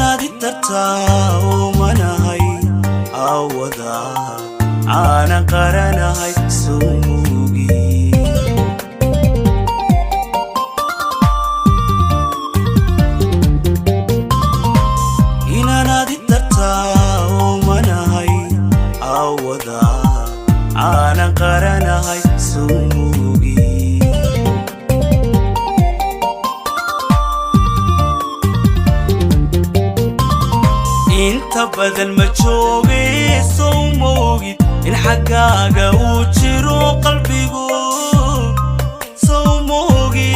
inaad itartaa umanahay awada aanan qaranahay sumugi inaad itartaa umanahay awada aanan qaranahay sumugi inta badan ma joogay soo moogid in xaggaaga uu jiro qalbigu soo moogid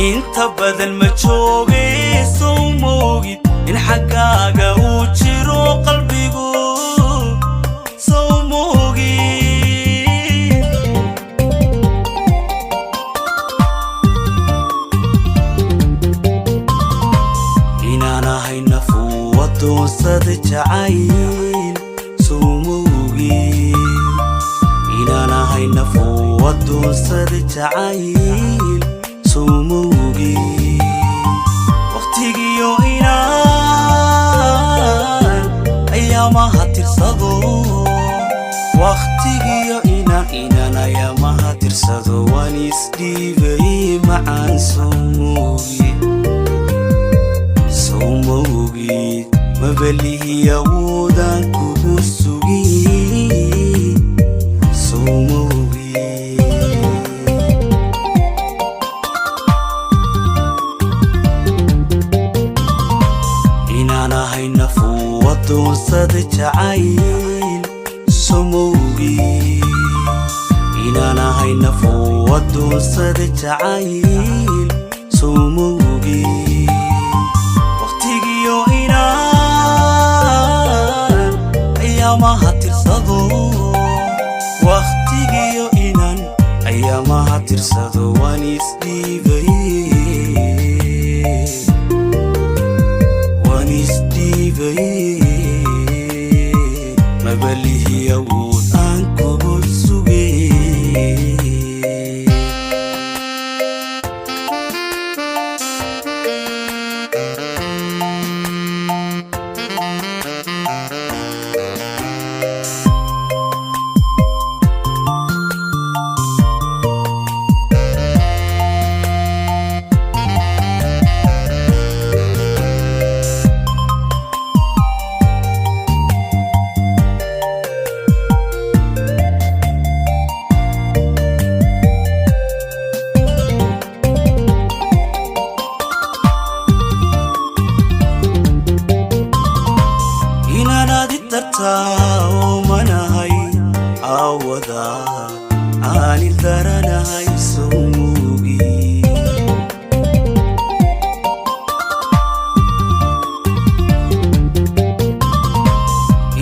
inta badan ma joogay soo moogid in xaggaaga uu jiro qalbigu soo moogid doonsada jacayl sumugi inaanahay nafo doonsada jacayl sumugi waqtigiyo inaan ayaamaha tirsado waqtigiyo inaan ayaamaha tirsado waan isdhiibay macaan sumugi mabalihi awoodan kugu sugi sumugi inaanahay nafo doonsada jacayl sumugi inaanahay nafo doonsada jacayl sumugi waqtigiyo ayaamaha tirsado waqtigiyo inaan ayaamaha tirsado waan isdhiibay mabalihi awood aan kugu sugay umanahay awada aanil daranahay sumugi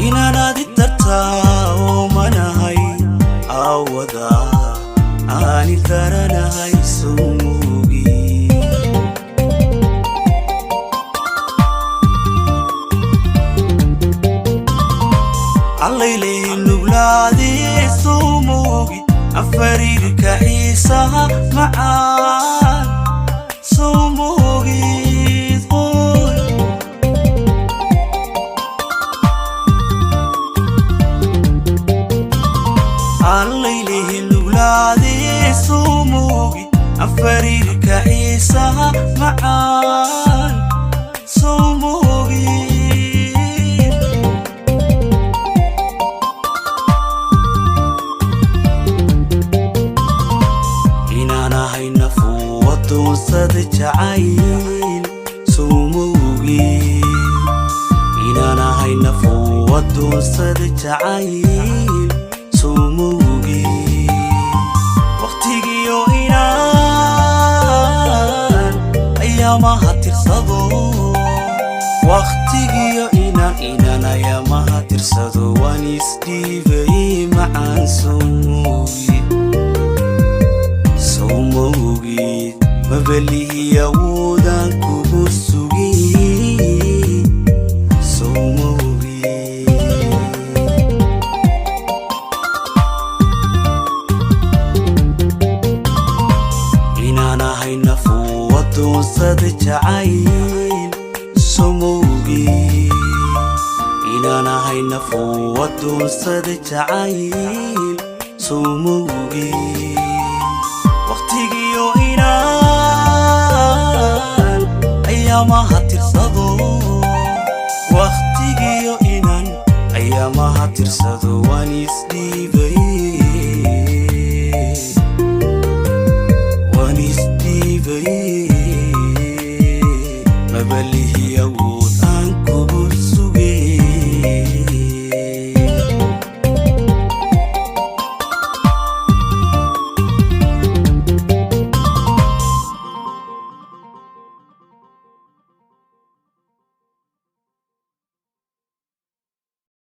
inaad itartaa umanahay awada aanil daranahay sumugi allayle nuglaadi sumugi afarirka xiisaha macaan sumugi allayle nuglaadi sumugi afarirka xiisaha macaan sumugi doonsada jacayl sumugi inaanahay nafo doonsada jacayl sumugi waqtigiyo inaan ayaamaha tirsado waqtigiyo inaan ayaamaha tirsado waan isdhiibay macaan sumugi mabalihi awoodan kugu sugi sumugi jacayl somowgii inaan ahay nafo wadoonsada jacayl somowgii waqtigiyo inaan ayaamaha tirsado waqtigiyo inaan ayaamaha tirsado waan